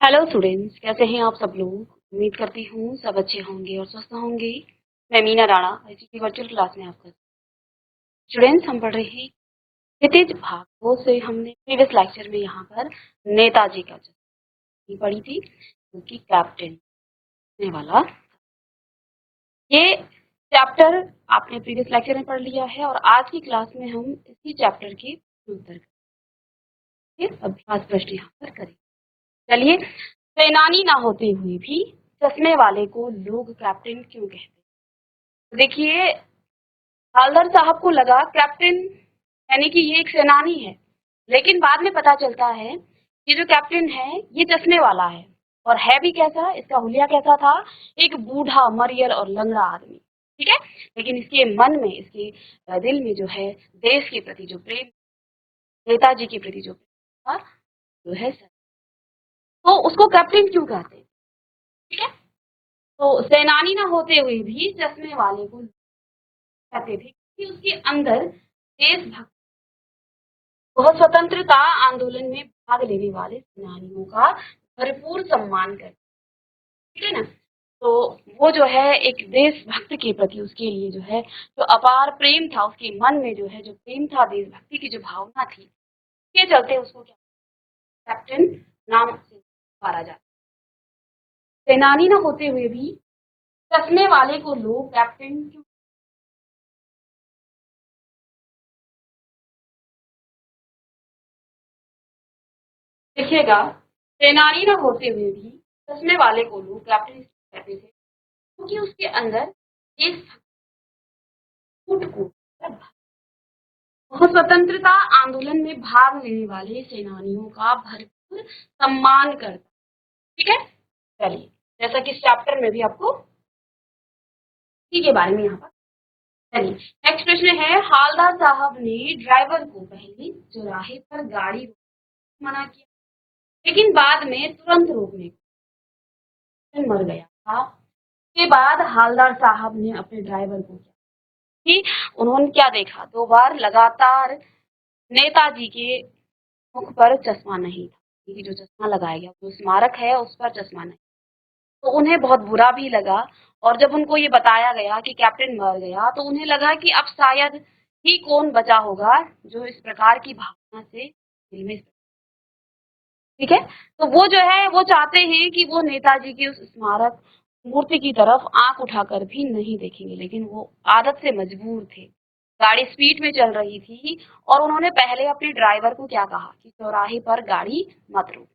Hello students, कैसे हैं आप सब लोग। उम्मीद करती हूँ सब अच्छे होंगे और स्वस्थ होंगे। मैं मीना राणा आईसी की वर्चुअल क्लास में आपका स्टूडेंट्स हम पढ़ रहे हैं क्षितिज भाग वो से हमने प्रीवियस लेक्चर में यहाँ पर नेताजी का चरित्र पढ़ी थी जो कि कैप्टन ने वाला ये चैप्टर आपने प्रीवियस लेक्चर में पढ़ लिया है और आज की क्लास में हम इसी चैप्टर के उत्तर के अभ्यास प्रश्न यहाँ पर करेंगे। चलिए, सेनानी ना होते हुए भी चश्मे वाले को लोग कैप्टन क्यों कहते हैं। देखिए, हवलदार साहब को लगा कैप्टन यानी कि ये एक सेनानी है, लेकिन बाद में पता चलता है कि जो कैप्टन है ये चश्मे वाला है। और है भी कैसा, इसका हुलिया कैसा था, एक बूढ़ा मरियल और लंगड़ा आदमी। ठीक है, लेकिन इसके मन में, इसके दिल में जो है देश के प्रति जो प्रेम, नेताजी के प्रति जो प्रेम था जो है, तो उसको कैप्टन क्यों कहते हैं। ठीक है, तो सेनानी ना होते हुए भी चश्मे वाले को कहते थे कि उसके अंदर देशभक्त, वह स्वतंत्रता आंदोलन में भाग लेने वाले सेनानियों का भरपूर सम्मान करते। ठीक है ना, तो वो जो है एक देशभक्त के प्रति, उसके लिए जो है जो अपार प्रेम था, उसके मन में जो है जो प्रेम था, देशभक्ति की जो भावना थी, के चलते उसको क्या कैप्टन नाम से पुकारा जाता। सेनानी न होते हुए भी चश्मे वाले को लोग कैप्टन क्यों। देखिएगा, सेनानी न होते हुए भी चश्मे वाले को लोग कैप्टन कहते थे क्योंकि उसके अंदर देशभक्ति कूट-कूट वह स्वतंत्रता आंदोलन में भाग लेने वाले सेनानियों का भरपूर सम्मान करता। ठीक है, चलिए, जैसा कि इस चैप्टर में भी आपको इसी के बारे में यहाँ पर। चलिए, नेक्स्ट प्रश्न है, हालदार साहब ने ड्राइवर को पहले चौराहे पर गाड़ी मना किया, लेकिन बाद में तुरंत रोकने को मर गया था। के बाद हालदार साहब ने अपने ड्राइवर को क्या कि उन्होंने क्या देखा, 2 बार लगातार नेताजी के मुख पर चश्मा नहीं था, क्योंकि जो चश्मा लगाया गया जो स्मारक है उस पर चश्मा नहीं, तो उन्हें बहुत बुरा भी लगा। और जब उनको ये बताया गया कि कैप्टन मर गया, तो उन्हें लगा कि अब शायद ही कौन बचा होगा जो इस प्रकार की भावना से दिल में। ठीक है, तो वो जो है वो चाहते हैं कि वो नेताजी की उस स्मारक मूर्ति की तरफ आंख उठाकर भी नहीं देखेंगे, लेकिन वो आदत से मजबूर थे। गाड़ी स्पीड में चल रही थी और उन्होंने पहले अपने ड्राइवर को क्या कहा कि चौराहे पर गाड़ी मत रोको।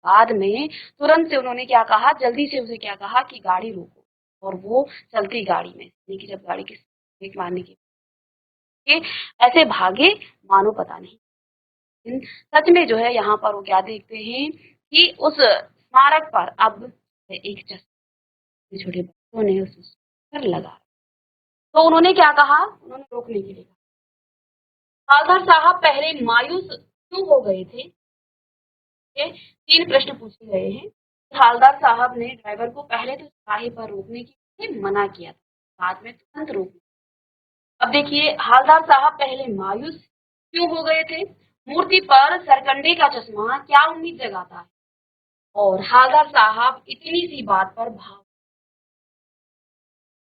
बाद में तुरंत से उन्होंने क्या कहा, जल्दी से उसे क्या कहा कि गाड़ी रोको, और वो चलती गाड़ी में, यानी कि जब गाड़ी की ब्रेक मारने की ऐसे भागे मानो पता नहीं। सच में जो है यहाँ पर वो क्या देखते हैं कि उस स्मारक पर अब एक चश्मा छोटे बच्चों ने उस पर लगा, तो उन्होंने क्या कहा, उन्होंने रोकने के लिए कहा। हालदार साहब पहले मायूस क्यों हो गए थे, ये 3 प्रश्न पूछे गए हैं। हालदार साहब ने ड्राइवर को पहले तो चौराहे पर रोकने के लिए मना किया था, बाद में तुरंत रोक। अब देखिए, हालदार साहब पहले मायूस क्यों हो गए थे, मूर्ति पर सरकंडे का चश्मा क्या उम्मीद जगाता है, और हालदार साहब इतनी सी बात पर भाव।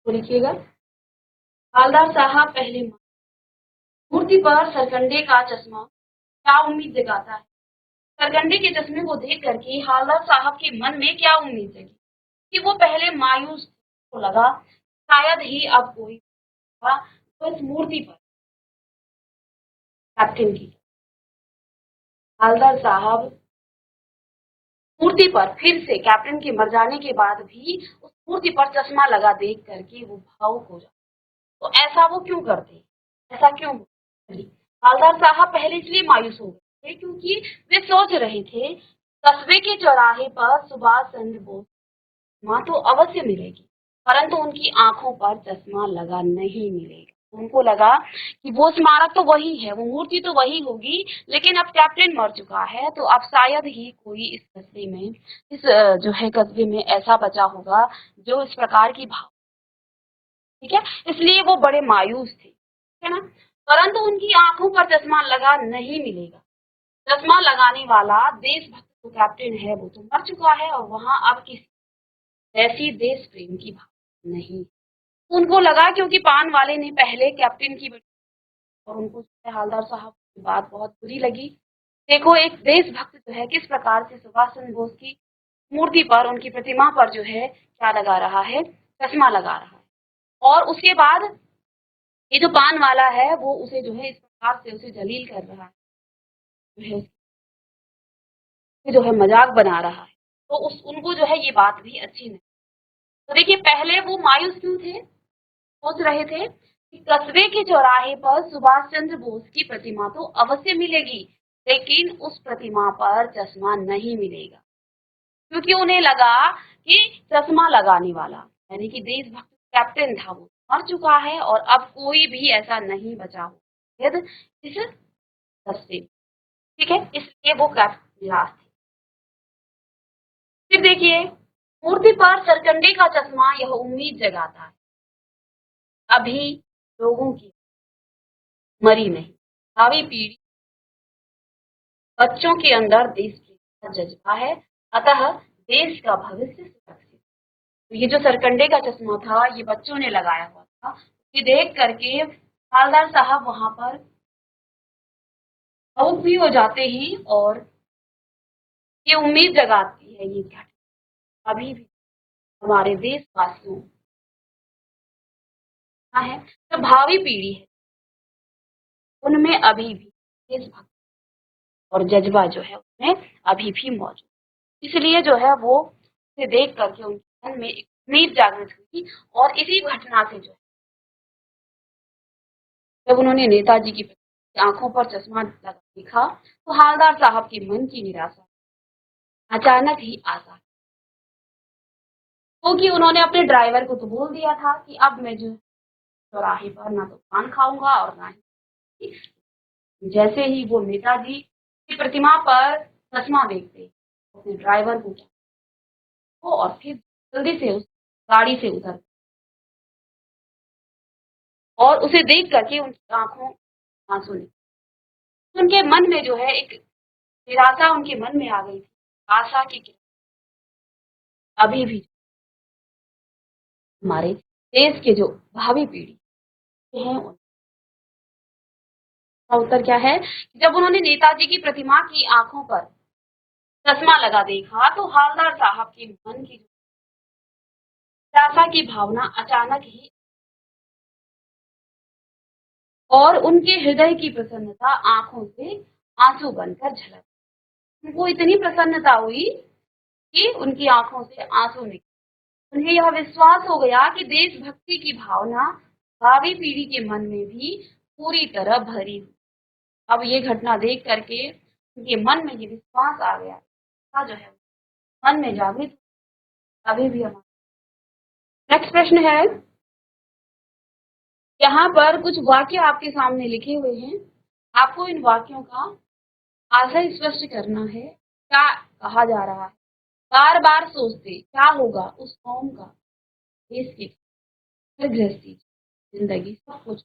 तो लिखिएगा, हालदार साहब पहले मूर्ति पर सरकंडे का चश्मा क्या उम्मीद जगाता है। सरकंडे के चश्मे को देख करके हालदार साहब के मन में क्या उम्मीद जगी कि वो पहले मायूस को लगा शायद ही अब कोई तो इस मूर्ति पर कैप्टन की। हालदार साहब मूर्ति पर फिर से कैप्टन के मर जाने के बाद भी उस मूर्ति पर चश्मा लगा देख करके वो भावुक हो जाते। तो ऐसा वो क्यों करते, ऐसा क्यों। हालदार साहब पहले इसलिए मायूस हो गए थे क्योंकि वे सोच रहे थे कस्बे के चौराहे पर सुभाष चंद्र बोस मां तो अवश्य मिलेगी, परंतु उनकी आंखों पर चश्मा लगा नहीं मिलेगा। उनको लगा कि वो स्मारक तो वही है, वो मूर्ति तो वही होगी, लेकिन अब कैप्टन मर चुका है, तो अब शायद ही कोई इस कस्बे में, इस जो है कस्बे में ऐसा बचा होगा जो इस प्रकार की भाव। ठीक है, इसलिए वो बड़े मायूस थे, है ना। परंतु उनकी आंखों पर चश्मा लगा नहीं मिलेगा। चश्मा लगाने वाला देशभक्त जो कैप्टन है वो तो मर चुका है और वहां अब किसी ऐसी देश प्रेम की भावना नहीं। उनको लगा क्योंकि पान वाले ने पहले कैप्टन की और उनको हालदार साहब की बात बहुत बुरी लगी। देखो एक देशभक्त जो है किस प्रकार से सुभाष चंद्र बोस की मूर्ति पर, उनकी प्रतिमा पर जो है क्या लगा रहा है, चश्मा लगा रहा है। और उसके बाद ये जो पान वाला है वो उसे जो है इस प्रकार से उसे जलील कर रहा है, जो है मजाक बना रहा है। तो उनको जो है ये बात भी अच्छी नहीं। तो देखिए पहले वो मायूस क्यों थे, सोच रहे थे कि कस्बे के चौराहे पर सुभाष चंद्र बोस की प्रतिमा तो अवश्य मिलेगी, लेकिन उस प्रतिमा पर चश्मा नहीं मिलेगा, क्योंकि उन्हें लगा कि चश्मा लगाने वाला यानी कि देशभक्त कैप्टन था वो मर चुका है और अब कोई भी ऐसा नहीं बचा हो इस कस्बे। ठीक है, इसलिए वो कैप्टन निराश थे। फिर देखिए मूर्ति पर सरकंडे का चश्मा यह उम्मीद जगाता है अभी लोगों की मरी नहीं, भावी पीढ़ी बच्चों के अंदर देश प्रेम का जज्बा है, अतः देश का भविष्य सुरक्षित। तो ये जो सरकंडे का चश्मा था ये बच्चों ने लगाया हुआ था, ये देख करके हालदार साहब वहां पर भावुक भी हो जाते हैं और ये उम्मीद जगाती है ये घटना अभी भी हमारे देशवासियों का है, जो भावी पीढ़ी है उनमें अभी भी देशभक्ति और जज्बा जो है उसमें अभी भी मौजूद। इसलिए जो है वो उसे देख करके उनके मन में एक उम्मीद जागृत हुई और इसी घटना से जो है जब उन्होंने नेताजी की आंखों पर चश्मा लगा देखा तो हालदार साहब के मन की निराशा अचानक ही आसार, क्योंकि उन्होंने अपने ड्राइवर को तो बोल दिया था कि अब मैं जो चौराहे पर ना तो पान खाऊंगा और ना ही। जैसे ही वो नेताजी की प्रतिमा पर चश्मा देखते अपने ड्राइवर को क्या वो और फिर जल्दी से उस गाड़ी से उतर और उसे देख करके उनकी आंखों आंसू निकले। उनके मन में जो है एक निराशा उनके मन में आ गई थी, आशा की किरण अभी भी हमारे देश के जो भावी पीढ़ी हैं उनका उत्तर क्या है। जब उन्होंने नेताजी की प्रतिमा की आंखों पर चश्मा लगा देखा तो हालदार साहब के मन की निराशा की भावना अचानक ही और उनके हृदय की प्रसन्नता आंखों से आंसू बनकर झलक, उनको इतनी प्रसन्नता हुई कि उनकी आंखों से आंसू निकले। उन्हें यह विश्वास हो गया कि देशभक्ति की भावना भावी पीढ़ी के मन में भी पूरी तरह भरी हुई। अब ये घटना देख करके उनके मन में ये विश्वास आ गया जो है मन में जागृत अभी भी हमारा। नेक्स्ट प्रश्न है, यहाँ पर कुछ वाक्य आपके सामने लिखे हुए हैं, आपको इन वाक्यों का आशय स्पष्ट करना है, क्या कहा जा रहा है। बार बार सोचते क्या होगा उस कौम का, देश की गृहस्थी जिंदगी सब कुछ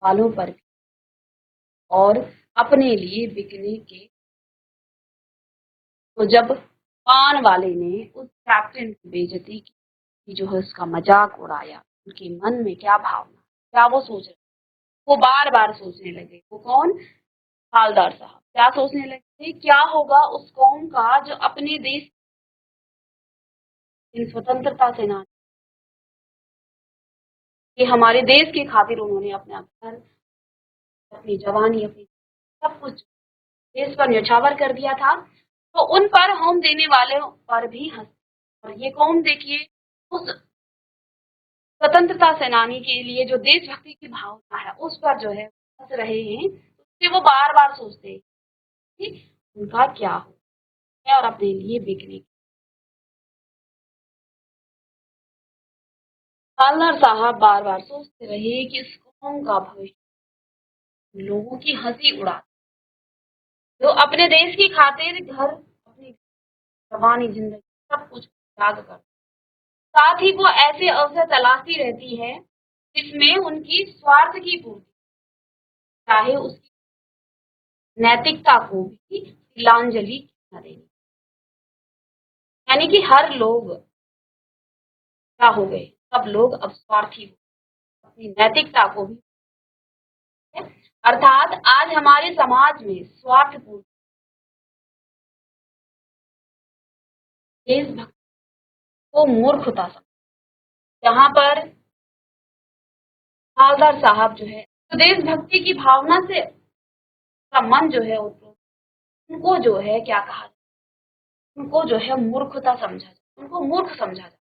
वालों पर और अपने लिए बिकने के। तो जब पान वाले ने उस कैप्टन की बेइज्जती की जो है उसका मजाक उड़ाया, उनके मन में क्या भावना, क्या वो सोच रहे, वो बार बार सोचने लगे। वो कौन, हालदार साहब क्या सोचने लगे, क्या होगा उस कौम का जो अपने देश इन स्वतंत्रता सेनानी कि हमारे देश की खातिर उन्होंने अपना घर, अपनी जवानी, अपनी सब कुछ देश पर न्यौछावर कर दिया था, तो उन पर होम देने वाले पर भी हंस। और ये कौम देखिए उस स्वतंत्रता सेनानी के लिए जो देशभक्ति की भावना है उस पर जो है हंस रहे हैं, उससे वो बार बार सोचते हैं कि उनका क्या हो और अपने लिए बिकने। हालदार साहब बार बार सोचते रहे कि इस कौम का भविष्य लोगों की हंसी उड़ा, जो अपने देश की खातिर घर, अपनी जवानी, जिंदगी सब कुछ त्याग कर, साथ ही वो ऐसे अवसर तलाशती रहती है जिसमें उनकी स्वार्थ की पूर्ति, चाहे उसकी नैतिकता को भी तिलांजलि न दे। यानी कि हर लोग क्या हो गए, सब लोग अब स्वार्थी हो, अपनी नैतिकता को भी, अर्थात आज हमारे समाज में स्वार्थपूर्ण देशभक्ति को मूर्खता समझ, जहाँ पर हवलदार साहब जो है तो देशभक्ति की भावना से का मन जो है उनको जो है क्या कहा, उनको जो है मूर्खता समझा जाए, उनको मूर्ख समझा जाए,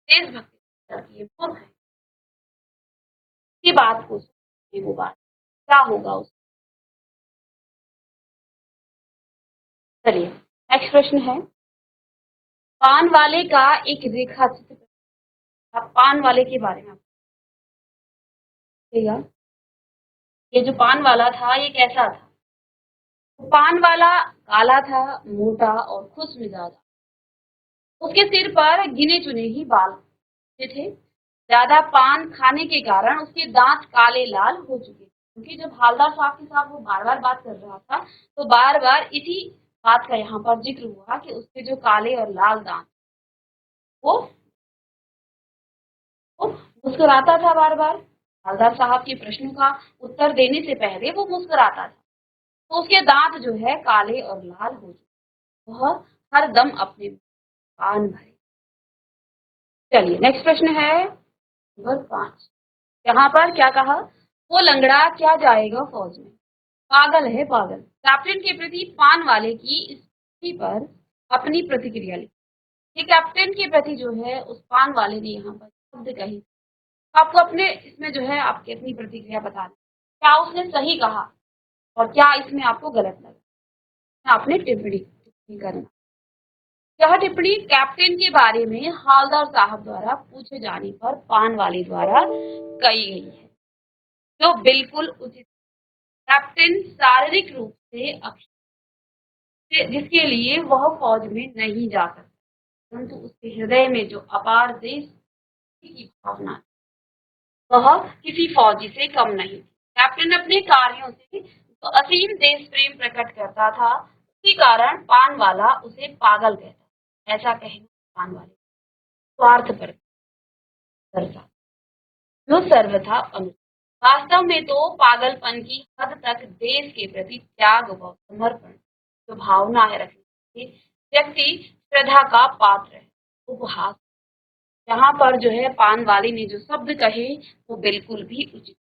देशभक्ति ये मूर्ख है। की बात को सुनिए, वो बात क्या होगा उस, चलिए नेक्स्ट प्रश्न है, पान वाले का एक रेखा चित्र, आप पान वाले के बारे में बताइएगा। ये जो पान वाला था ये कैसा था, तो पान वाला काला था, मोटा और खुश मिजाज, उसके सिर पर गिने चुने ही बाल थे, ज्यादा पान खाने के कारण उसके दांत काले लाल हो चुके, क्योंकि जब हवलदार साहब के साथ वो बार बार बात कर रहा था तो बार बार इसी बात का यहाँ पर जिक्र हुआ कि उसके जो काले और लाल दांत, वो मुस्कुराता था बार बार, हवलदार साहब के प्रश्नों का उत्तर देने से पहले वो मुस्कुराता था, तो उसके दांत जो है काले और लाल हो चुके, वह हर दम अपने पान भरे। चलिए नेक्स्ट प्रश्न है नंबर 5, यहाँ पर क्या कहा, वो लंगड़ा क्या जाएगा फौज में, पागल है पागल। कैप्टन के प्रति पान वाले की स्थिति पर अपनी प्रतिक्रिया लिखी, ये कैप्टन के प्रति जो है उस पान वाले ने यहाँ पर शब्द कही, आपको अपने इसमें जो है आपकी अपनी प्रतिक्रिया बताना, क्या उसने सही कहा और क्या इसमें आपको गलत लगा, आपने टिप्पणी करना। यह टिप्पणी कैप्टन के बारे में हवलदार साहब द्वारा पूछे जाने पर पान वाले द्वारा कही गई है, जो बिल्कुल उचित। कैप्टन शारीरिक रूप से अक्षम, जिसके लिए वह फौज में नहीं जा सकता, परंतु उसके हृदय में जो अपार देश की भावना, वह किसी फौजी से कम नहीं। कैप्टन अपने कार्यों से तो असीम देश प्रेम प्रकट करता था, उसी कारण पान वाला उसे पागल कहता, ऐसा कहना पान वाले स्वार्थ पर दर्शाता, जो सर्वथा अनुचित। वास्तव में तो पागलपन की हद तक देश के प्रति त्याग व समर्पण जो भावना है रखने से व्यक्ति श्रद्धा का पात्र है। उपहास, यहाँ पर जो है पान वाले ने जो शब्द कहे वो बिल्कुल भी उचित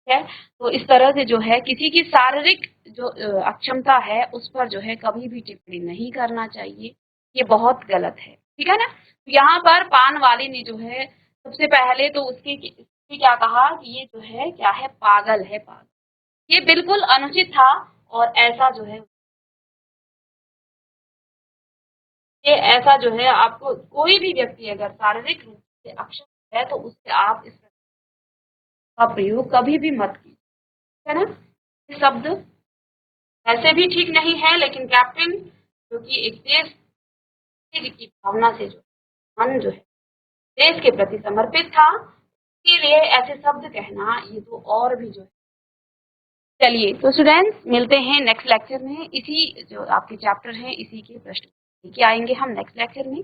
है, तो इस तरह से जो है किसी की शारीरिक जो अक्षमता है उस पर जो है कभी भी टिप्पणी नहीं करना चाहिए, ये बहुत गलत है, ठीक है ना। तो यहाँ पर पान वाले ने जो है सबसे पहले तो उसके क्या कहा कि ये जो है क्या है, पागल है पागल, ये बिल्कुल अनुचित था, और ऐसा जो है ये ऐसा जो है आपको कोई भी व्यक्ति अगर शारीरिक रूप से अक्षम है तो उससे आप इस का प्रयोग कभी भी मत कीजिए, है ना। ये शब्द ऐसे भी ठीक नहीं है, लेकिन कैप्टन जो कि एक देश की भावना से जो मन जो है देश के प्रति समर्पित था, इसके लिए ऐसे शब्द कहना ये तो और भी जो है। चलिए तो स्टूडेंट्स मिलते हैं नेक्स्ट लेक्चर में, इसी जो आपके चैप्टर हैं इसी के प्रश्न लेके आएंगे हम नेक्स्ट लेक्चर में।